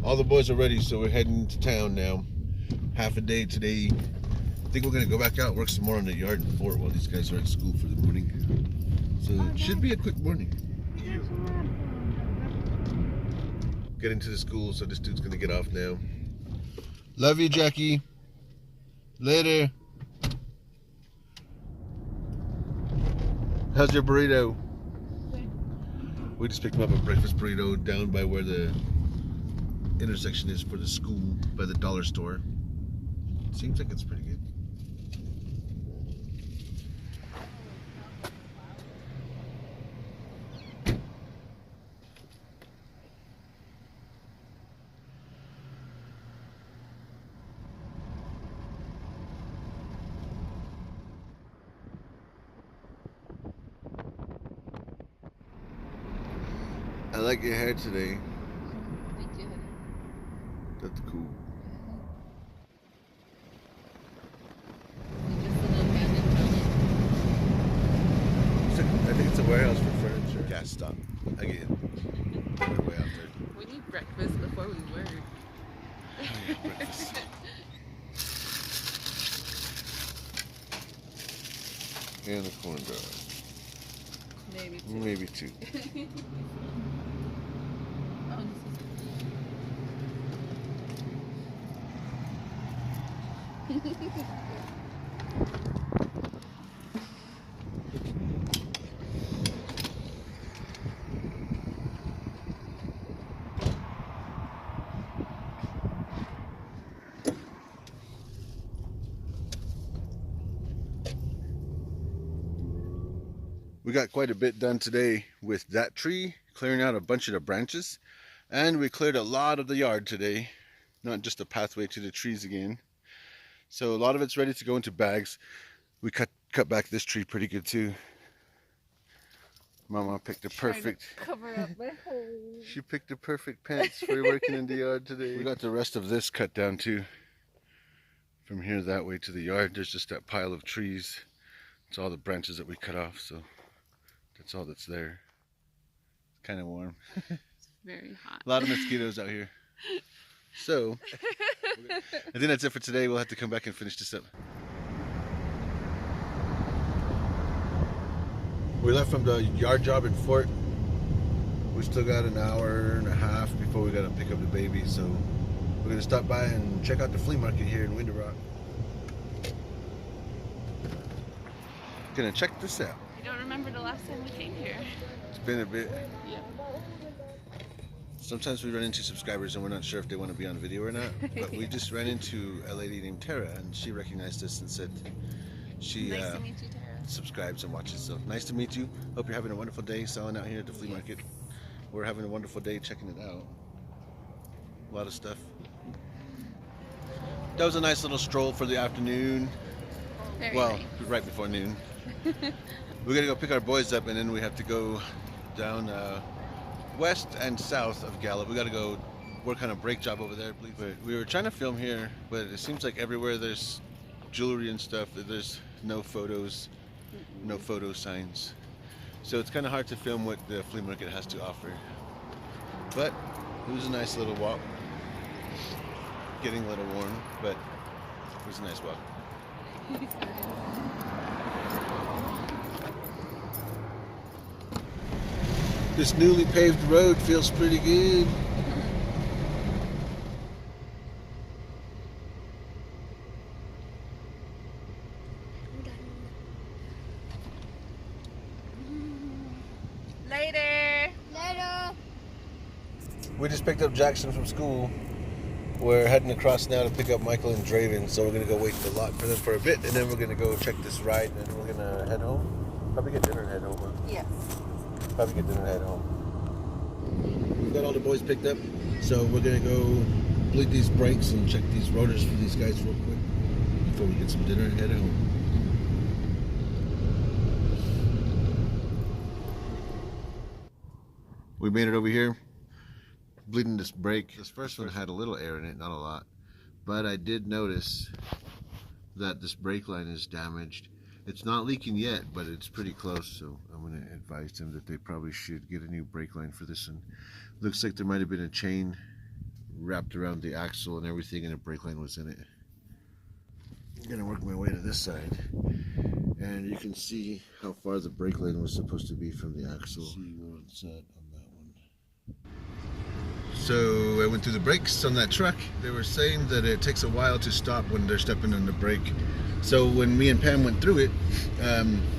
All the boys are ready, so we're heading to town now. Half a day today. I think we're gonna go back out, work some more on the yard and fort while these guys are at school for the morning. So it should be a quick morning. Get into the school, so this dude's gonna get off now. Love you, Jackie. Later. How's your burrito? We just picked him up a breakfast burrito down by where the intersection is for the school, by the dollar store. Seems like it's pretty good. I like your hair today. Thank you. That's cool. I think it's a warehouse for furniture. Gas stop. Again. Way out there. We need breakfast before we work. Oh, yeah, breakfast. And a corn dog. Maybe two. Maybe two. Oh, this is We got quite a bit done today with that tree, clearing out a bunch of the branches, and we cleared a lot of the yard today, not just a pathway to the trees again. So a lot of it's ready to go into bags. We cut back this tree pretty good too. Mama picked a perfect cover up my hole. She picked the perfect pants for working in the yard today. We got the rest of this cut down too. From here that way to the yard, there's just that pile of trees. It's all the branches that we cut off, so that's all that's there. It's kind of warm. It's very hot. A lot of mosquitoes out here. So, I think that's it for today. We'll have to come back and finish this up. We left from the yard job in Fort. We still got an hour and a half before we gotta pick up the baby, so we're gonna stop by and check out the flea market here in Window Rock. Gonna check this out. I don't remember the last time we came here. It's been a bit. Yeah. Sometimes we run into subscribers and we're not sure if they want to be on video or not, but we just ran into a lady named Tara and she recognized us and said she Nice to meet you, Tara. subscribes and watches. So nice to meet you. Hope you're having a wonderful day selling out here at the flea market. We're having a wonderful day checking it out. A lot of stuff. That was a nice little stroll for the afternoon. Very Well, nice. right before noon. We're gonna go pick our boys up and then we have to go down west and south of Gallup. We gotta go work on a brake job over there. We were trying to film here, but it seems like everywhere there's jewelry and stuff, there's no photos, no photo signs. So it's kind of hard to film what the flea market has to offer. But it was a nice little walk. Getting a little warm, but it was a nice walk. This newly paved road feels pretty good. Later. We just picked up Jackson from school. We're heading across now to pick up Michael and Draven, so we're gonna go wait in the lot for them for a bit, and then we're gonna go check this ride, and then we're gonna head home. Probably get dinner and head home. Huh? Yes. Probably get dinner and head home. We've got all the boys picked up, so we're gonna go bleed these brakes and check these rotors for these guys real quick before we get some dinner and head home. We made it over here. Bleeding this brake. This first one had a little air in it, not a lot. But I did notice that this brake line is damaged. It's not leaking yet, but it's pretty close, so I'm going to advise them that they probably should get a new brake line for this one. Looks like there might have been a chain wrapped around the axle and everything, and a brake line was in it. I'm gonna work my way to this side, and you can see how far the brake line was supposed to be from the axle. See where it's at on that one. So I went through the brakes on that truck. They were saying that it takes a while to stop when they're stepping on the brake. So when me and Pam went through it,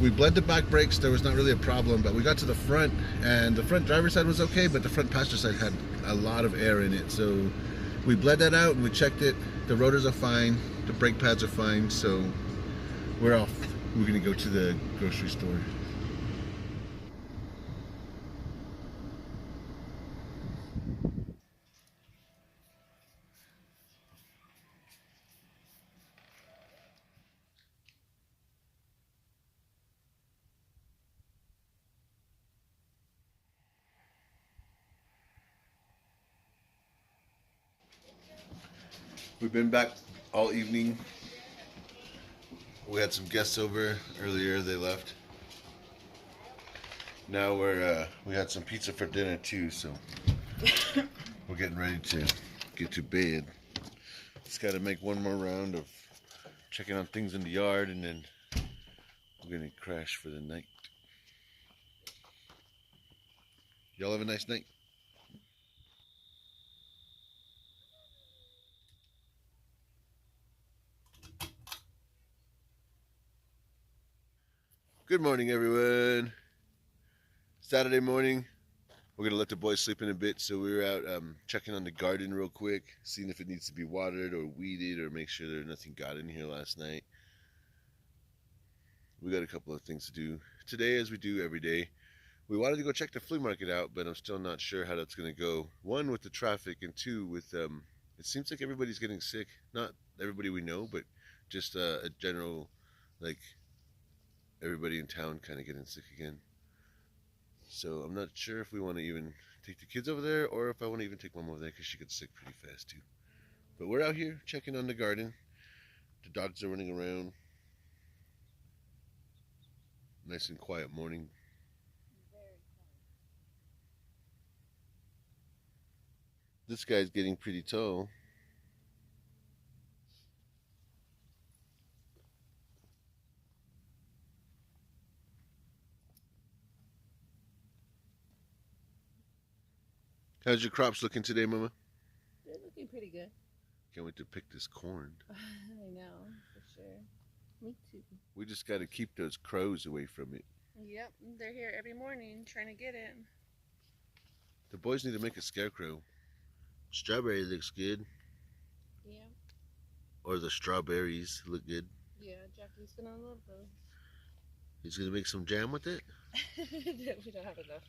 we bled the back brakes. There was not really a problem, but we got to the front, and the front driver's side was okay, but the front passenger side had a lot of air in it. So we bled that out and we checked it. The rotors are fine, the brake pads are fine, so we're off. We're gonna go to the grocery store. We've been back all evening. We had some guests over earlier. They left. Now we had some pizza for dinner too, so we're getting ready to get to bed. Just got to make one more round of checking on things in the yard, and then we're gonna crash for the night. Y'all have a nice night. Good morning, everyone. Saturday morning. We're gonna let the boys sleep in a bit, so we were out checking on the garden real quick, seeing if it needs to be watered or weeded, or make sure there's nothing got in here last night. We got a couple of things to do today, as we do every day. We wanted to go check the flea market out, but I'm still not sure how that's gonna go. One, with the traffic, and two, with it seems like everybody's getting sick. Not everybody we know, but just a general, like, everybody in town kind of getting sick again. So I'm not sure if we want to even take the kids over there, or if I want to even take Mom over there, because she gets sick pretty fast too. But we're out here checking on the garden. The dogs are running around. Nice and quiet morning. This guy's getting pretty tall. How's your crops looking today, Mama? They're looking pretty good. Can't wait to pick this corn. I know, for sure. Me too. We just got to keep those crows away from it. Yep, they're here every morning trying to get it. The boys need to make a scarecrow. Strawberry looks good. Yeah. Or the strawberries look good. Yeah, Jackie's gonna love those. He's gonna make some jam with it. We don't have enough.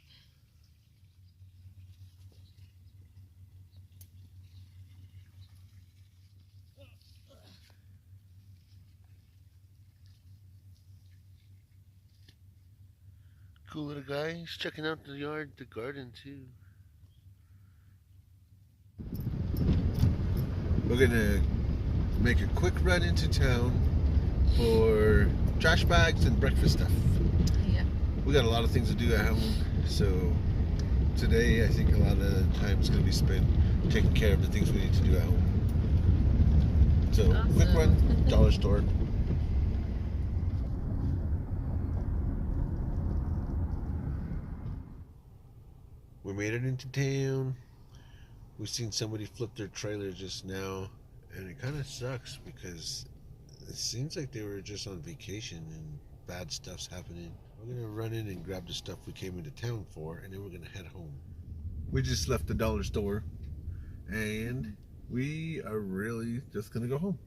Cool little guy. He's checking out the yard, the garden too. We're gonna make a quick run into town for trash bags and breakfast stuff. Yeah. We got a lot of things to do at home, so today I think a lot of the time is gonna be spent taking care of the things we need to do at home. So Awesome. quick run, dollar store. We made it into town. We've seen somebody flip their trailer just now, and it kind of sucks because it seems like they were just on vacation and bad stuff's happening. We're gonna run in and grab the stuff we came into town for, and then we're gonna head home. We just left the dollar store, and we are really just gonna go home.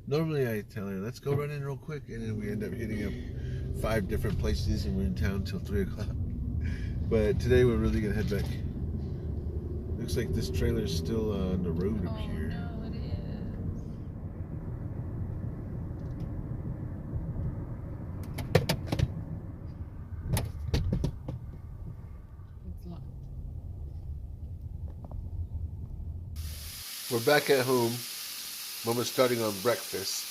Normally I tell her, let's go run in real quick, and then we end up hitting up 5 different places, and we're in town till 3 o'clock. But today we're really gonna head back. Looks like this trailer is still on the road up here. No, it is. It's locked. We're back at home. Mama's starting on breakfast.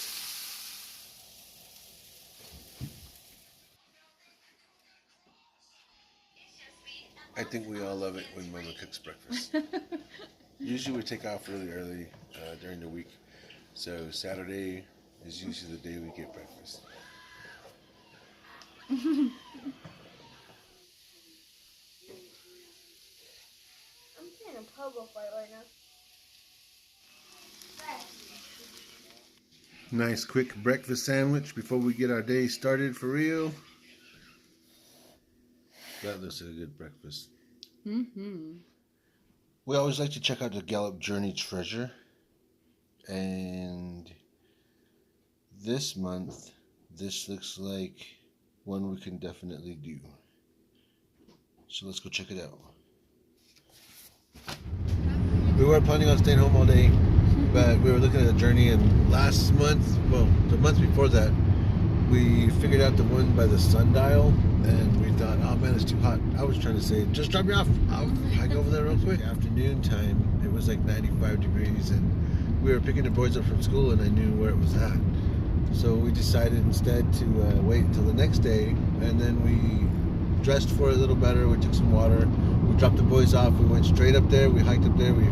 I think we all love it when Mama cooks breakfast. Usually we take off really early during the week. So Saturday is usually the day we get breakfast. I'm playing a pogo fight right now. Nice quick breakfast sandwich before we get our day started for real. That looks like a good breakfast. Mm-hmm. We always like to check out the Gallup Journey treasure. And this month, this looks like one we can definitely do. So let's go check it out. We were planning on staying home all day, but we were looking at a journey, and last month, well, the month before that, we figured out the one by the sundial, and we thought, oh man, it's too hot. I was trying to say, just drop me off. I'll hike over there real quick. Afternoon time, it was like 95 degrees, and we were picking the boys up from school, and I knew where it was at. So we decided instead to wait until the next day, and then we dressed for it a little better. We took some water. We dropped the boys off. We went straight up there. We hiked up there. We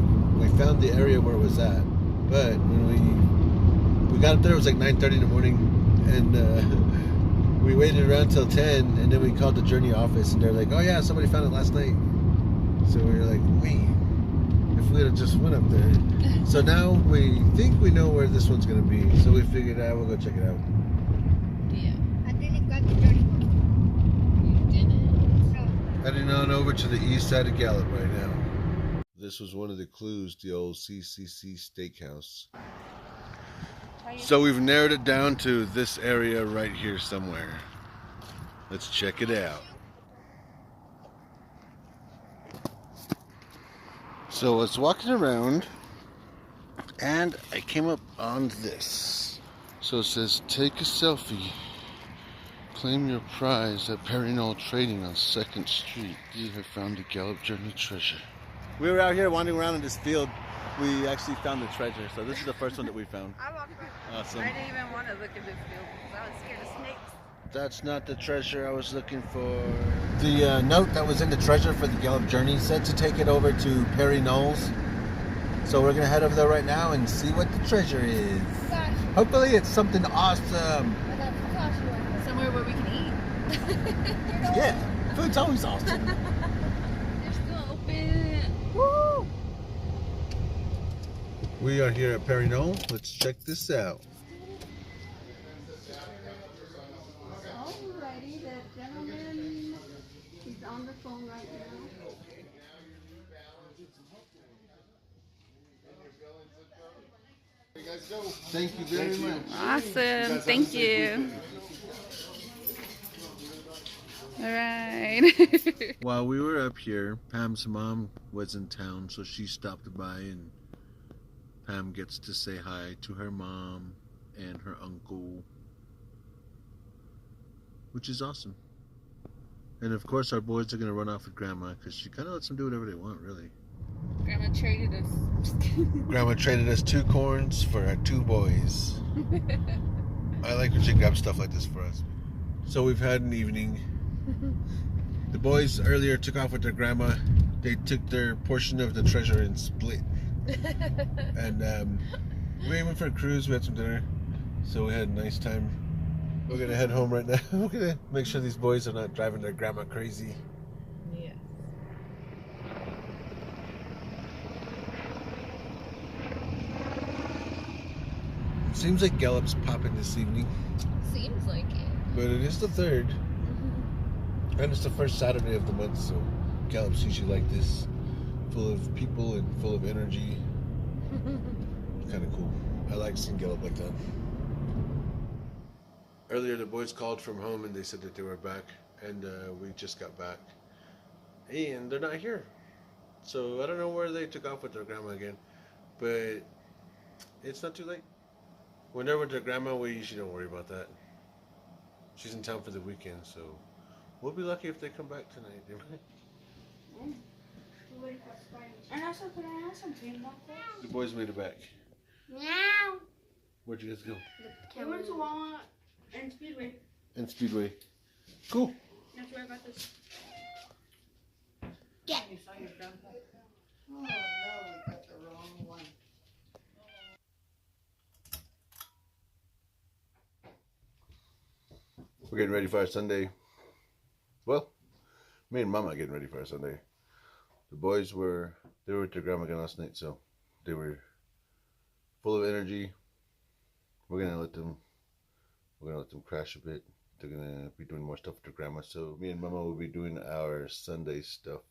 found the area where it was at. But when we got up there, it was like 9:30 in the morning, and we waited around till 10, and then we called the Journey office, and they're like, "Oh yeah, somebody found it last night." So we were like, "Wait, if we had just went up there." So now we think we know where this one's gonna be. So we figured out we'll go check it out. Yeah. I didn't got the dirty one. You didn't. So, Heading on over to the east side of Gallup right now. This was one of the clues, the old CCC Steakhouse. So we've narrowed it down to this area right here somewhere. Let's check it out. So I was walking around and I came up on this. So it says, take a selfie. Claim your prize at Perry Knoll Trading on 2nd Street. You have found the Gallup Journey treasure. We were out here wandering around in this field. We actually found the treasure. So this is the first one that we found. I walked through. Awesome. I didn't even want to look at this field because I was scared of snakes. That's not the treasure I was looking for. The note that was in the treasure for the Gallup Journey said to take it over to Perry Knowles. So we're gonna head over there right now and see what the treasure is. gosh, Hopefully it's something awesome. I got the gosh one. Somewhere where we can eat. Yeah, food's always awesome. They're still open. Woo! We are here at Perry Knoll. Let's check this out. Alrighty, the gentleman is on the phone right now. Thank you very much. Awesome. Thank you. All right. While we were up here, Pam's mom was in town, so she stopped by, and Pam gets to say hi to her mom and her uncle, which is awesome. And of course our boys are going to run off with Grandma because she kind of lets them do whatever they want, really. Grandma traded us. Grandma traded us 2 corns for our 2 boys. I like when she grabs stuff like this for us. So we've had an evening. The boys earlier took off with their grandma. They took their portion of the treasure and split. And we went for a cruise. We had some dinner. So we had a nice time. We're going to head home right now. We're going to make sure these boys are not driving their grandma crazy. Yeah. Seems like Gallup's popping this evening. Seems like it. But it is the 3rd. And it's the first Saturday of the month, so Gallup's usually like this, full of people and full of energy. Kind of cool. I like seeing Gallup like that. Earlier, the boys called from home and they said that they were back, and we just got back. And they're not here. So I don't know where they took off with their grandma again, but it's not too late. When they're with their grandma, we usually don't worry about that. She's in town for the weekend, so we'll be lucky if they come back tonight. And also, can I have some peanut butter? The boys made it back. Meow. Where'd you guys go? We went to Walmart and Speedway. And Speedway. Cool. That's where I got this. Get. Oh no, we got the We're getting ready for our Sunday. Well, me and Mama are getting ready for our Sunday. The boys they were with their grandma again last night, so they were full of energy. We're gonna let them crash a bit. They're gonna be doing more stuff with their grandma. So me and Mama will be doing our Sunday stuff.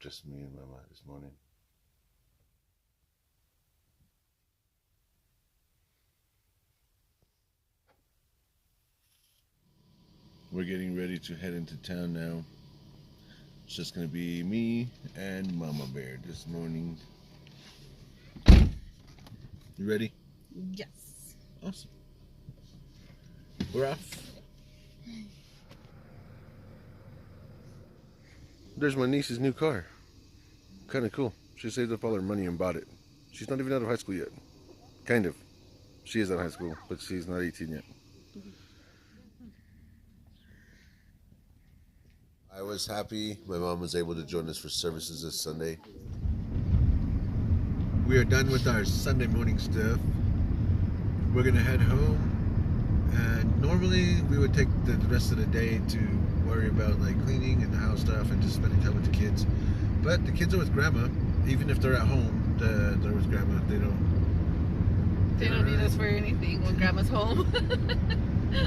Just me and Mama this morning. We're getting ready to head into town now. It's just gonna be me and Mama Bear this morning. You ready? Yes. Awesome. We're off. There's my niece's new car. Kind of cool. She saved up all her money and bought it. She's not even out of high school yet. Kind of. She is out of high school, but she's not 18 yet. I was happy my mom was able to join us for services this Sunday. We are done with our Sunday morning stuff. We're gonna head home, and normally we would take the rest of the day to worry about like cleaning and house stuff and just spending time with the kids. But the kids are with grandma. Even if they're at home, they're with grandma. They don't need us for anything when grandma's home.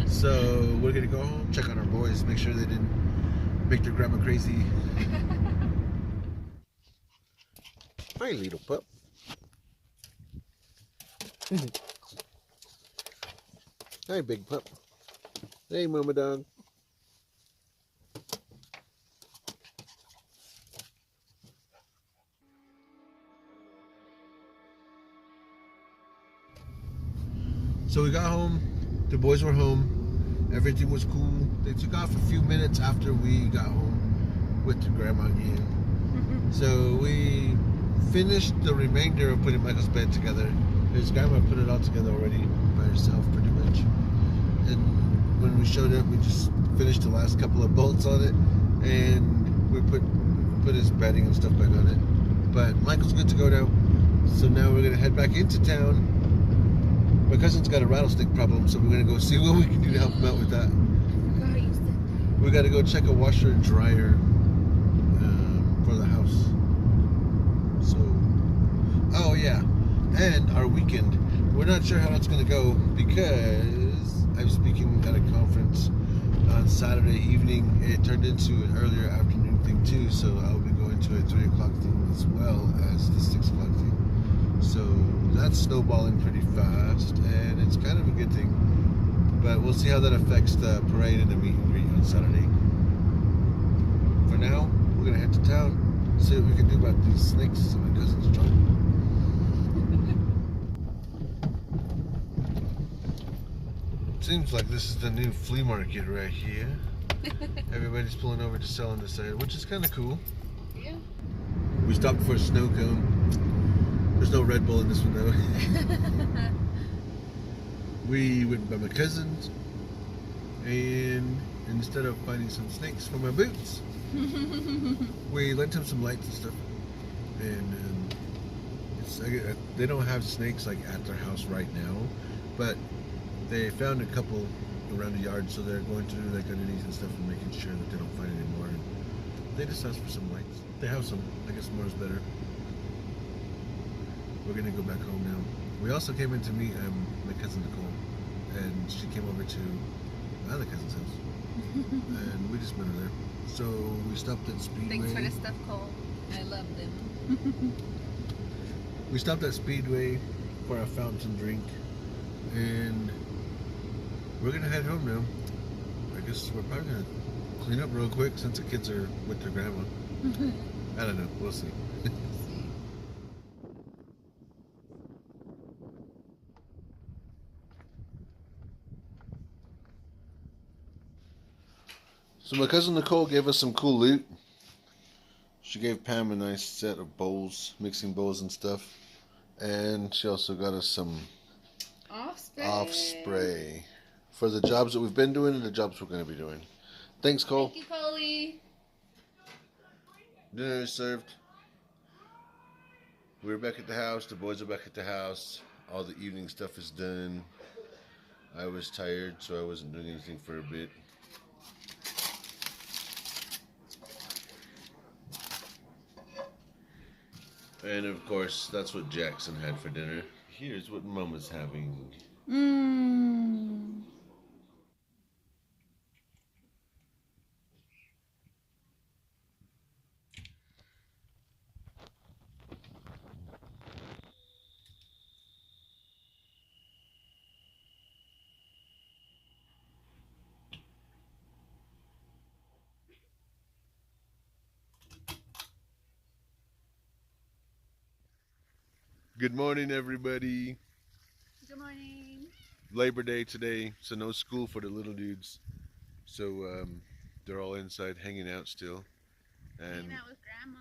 So we're gonna go home, check on our boys, make sure they didn't make their grandma crazy. Hi, little pup. Hi, big pup. Hey, mama dog. So we got home. The boys were home. Everything was cool. They took off a few minutes after we got home with the grandma again. So we finished the remainder of putting Michael's bed together. His grandma put it all together already by herself, pretty much. And when we showed up, we just finished the last couple of bolts on it, and we put his bedding and stuff back on it. But Michael's good to go now. So now we're gonna head back into town. My cousin's got a rattlesnake problem, so we're gonna go see what we can do to help him out with that. We gotta go check a washer and dryer for the house. So, oh yeah, and our weekend. We're not sure how that's gonna go because I'm speaking at a conference on Saturday evening. It turned into an earlier afternoon thing too, so I'll be going to a 3 o'clock thing as well as the 6 o'clock thing. So that's snowballing pretty fast, and it's kind of a good thing. But we'll see how that affects the parade and the meet and greet on Saturday. For now, we're gonna head to town, see what we can do about these snakes in my cousin's truck. Seems like this is the new flea market right here. Everybody's pulling over to sell on this side, which is kind of cool. Yeah. We stopped for a snow cone. There's no Red Bull in this one though. We went by my cousin's, and instead of finding some snakes for my boots, we lent him some lights and stuff. And they don't have snakes like at their house right now, but they found a couple around the yard, so they're going through like underneath and stuff and making sure that they don't find any more. And they just asked for some lights. They have some. I guess more is better. We're gonna go back home now. We also came in to meet my cousin Nicole, and she came over to my other cousin's house, and we just met her there. So we stopped at Speedway. Thanks for the stuff, Cole. I love them. We stopped at Speedway for a fountain drink, and we're gonna head home now. I guess we're probably gonna clean up real quick since the kids are with their grandma. I don't know. We'll see. So my cousin Nicole gave us some cool loot. She gave Pam a nice set of bowls, mixing bowls and stuff. And she also got us some off spray for the jobs that we've been doing and the jobs we're going to be doing. Thanks, Cole. Thank you, Coley. Dinner is served. We're back at the house. The boys are back at the house. All the evening stuff is done. I was tired, so I wasn't doing anything for a bit. And of course, that's what Jackson had for dinner. Here's what Mama's having. Mmm. Good morning, everybody. Good morning. Labor Day today, so no school for the little dudes. So they're all inside hanging out still. And Hanging out with Grandma.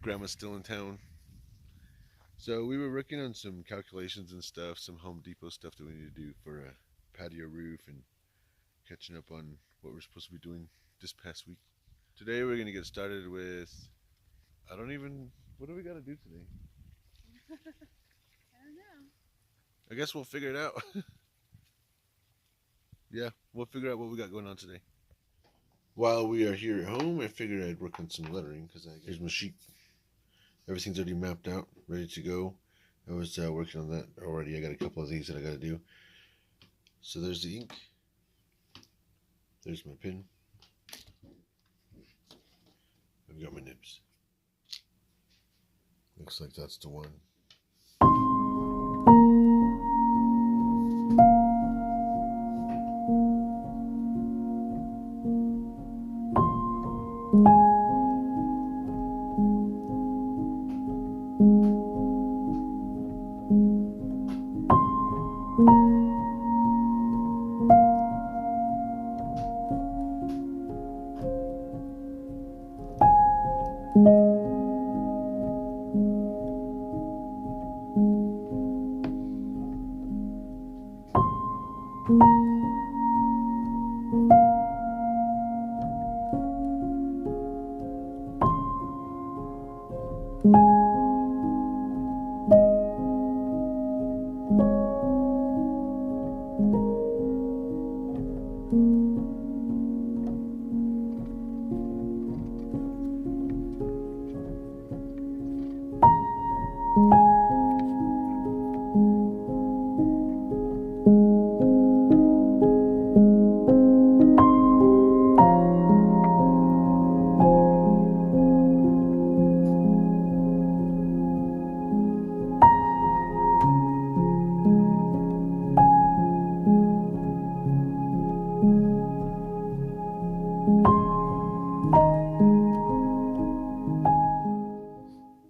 Grandma's still in town. So we were working on some calculations and stuff, some Home Depot stuff that we need to do for a patio roof and catching up on what we're supposed to be doing this past week. Today we're going to get started with, what do we got to do today? I don't know. I guess we'll figure it out. Yeah, we'll figure out what we got going on today. While we are here at home, I figured I'd work on some lettering because here's my sheet. Everything's already mapped out, ready to go. I was working on that already. I got a couple of these that I got to do. So there's the ink. There's my pen. I've got my nibs. Looks like that's the one.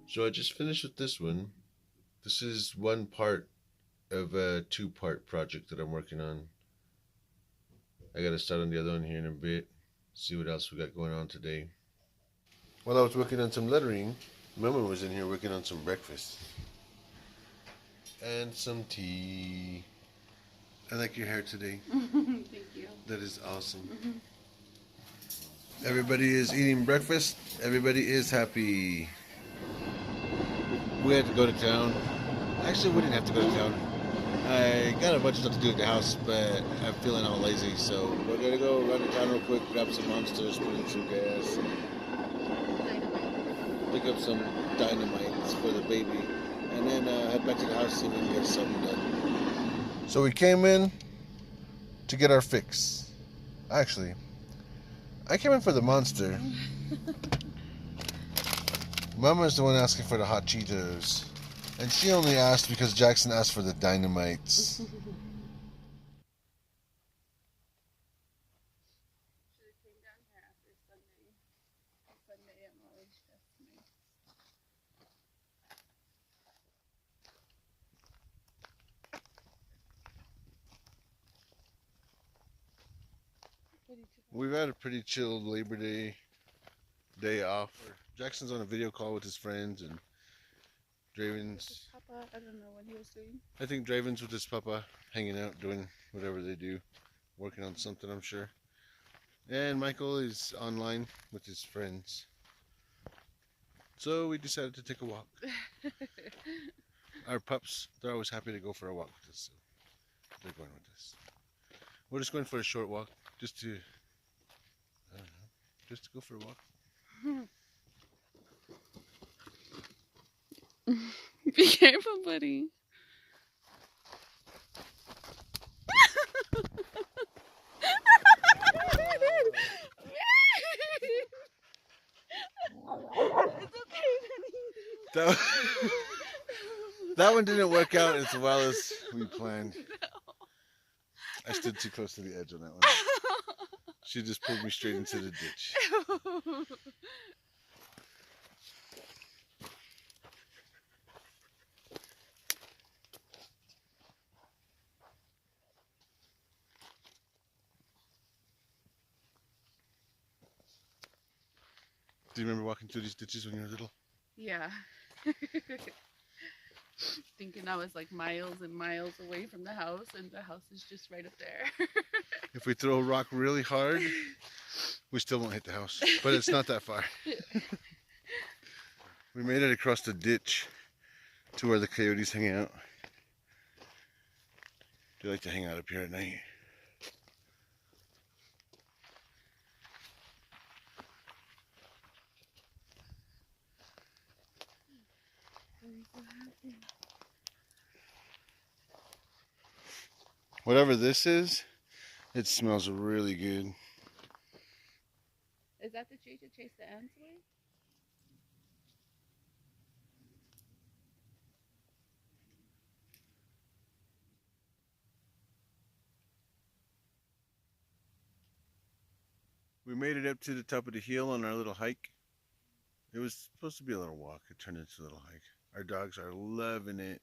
So I just finished with this one. This is one part of a two-part project that I'm working on. I gotta start on the other one here in a bit. See what else we got going on today. While I was working on some lettering, Mama was in here working on some breakfast. And some tea. I like your hair today. Thank you. That is awesome. Everybody is eating breakfast. Everybody is happy. We had to go to town. Actually, we didn't have to go to town. I got a bunch of stuff to do at the house, but I'm feeling all lazy, so we're gonna go run to town real quick, grab some monsters, put in some gas, and pick up some dynamites for the baby, and then head back to the house and get something done. So we came in to get our fix. Actually, I came in for the monster. Mama's the one asking for the hot Cheetos. And she only asked because Jackson asked for the dynamites. We've had a pretty chilled Labor Day off. Jackson's on a video call with his friends, and Draven's, Papa, I don't know what he was doing. I think Draven's with his papa, hanging out, doing whatever they do, working on something, I'm sure. And Michael is online with his friends. So we decided to take a walk. Our pups, they're always happy to go for a walk with us. So they're going with us. We're just going for a short walk, just to, I don't know, just to go for a walk. Be careful, buddy. That, that one didn't work out as well as we planned. I stood too close to the edge on that one. She just pulled me straight into the ditch. Do you remember walking through these ditches when you were little? Yeah. Thinking I was like miles and miles away from the house, and the house is just right up there. If we throw a rock really hard, we still won't hit the house, but it's not that far. We made it across the ditch to where the coyotes hang out. They like to hang out up here at night. Whatever this is, it smells really good. Is that the tree to chase the ants away? We made it up to the top of the hill on our little hike. It was supposed to be a little walk. It turned into a little hike. Our dogs are loving it.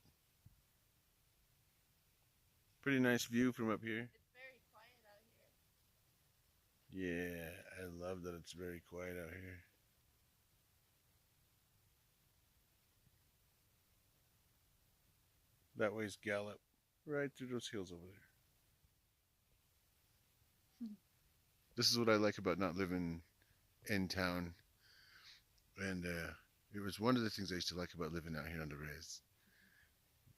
Pretty nice view from up here. It's very quiet out here. Yeah, I love that it's very quiet out here. That way's Gallup, right through those hills over there. This is what I like about not living in town. And it was one of the things I used to like about living out here on the res.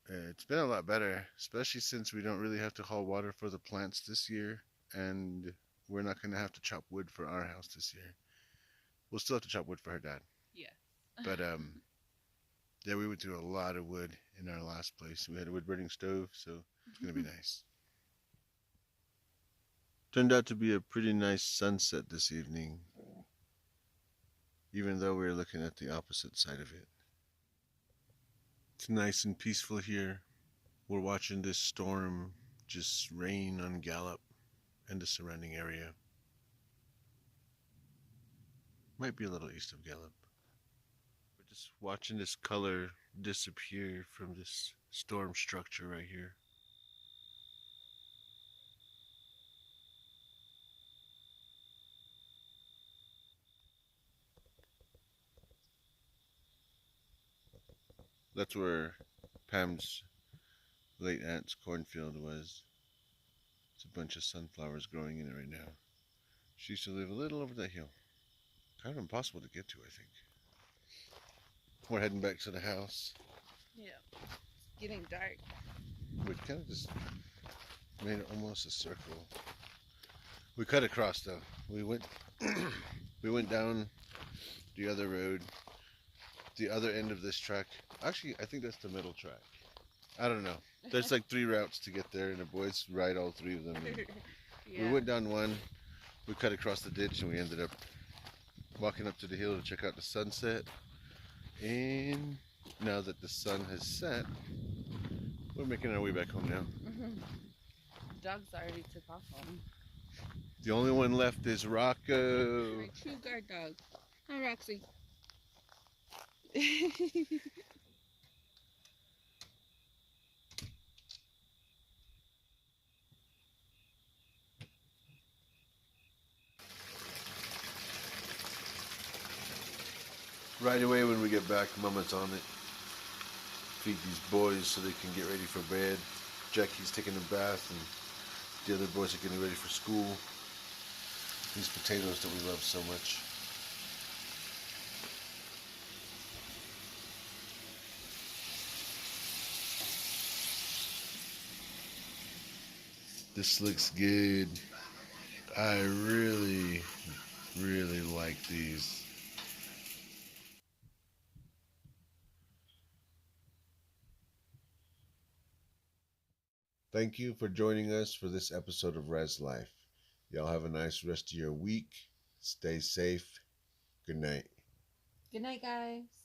It's been a lot better, especially since we don't really have to haul water for the plants this year, and we're not going to have to chop wood for our house this year. We'll still have to chop wood for her dad. Yeah. But yeah, we went through a lot of wood in our last place. We had a wood burning stove, so it's going to be nice. Turned out to be a pretty nice sunset this evening, even though we were looking at the opposite side of it. It's nice and peaceful here. We're watching this storm just rain on Gallup and the surrounding area. Might be a little east of Gallup. We're just watching this color disappear from this storm structure right here. That's where Pam's late aunt's cornfield was. It's a bunch of sunflowers growing in it right now. She used to live a little over that hill. Kind of impossible to get to, I think. We're heading back to the house. Yeah. It's getting dark. We kind of just made it almost a circle. We cut across though. We went we went down the other road, the other end of this track. Actually, I think that's the middle track. I don't know. There's like 3 routes to get there, and the boys ride all 3 of them. Yeah. We went down one, we cut across the ditch, and we ended up walking up to the hill to check out the sunset. And now that the sun has set, we're making our way back home now. Dogs already took off home. The only one left is Rocco. My true guard dog. Hi, Roxy. Right away when we get back, Mama's on it. Feed these boys so they can get ready for bed. Jackie's taking a bath and the other boys are getting ready for school. These potatoes that we love so much. This looks good. I really, really like these. Thank you for joining us for this episode of Res Life. Y'all have a nice rest of your week. Stay safe. Good night. Good night, guys.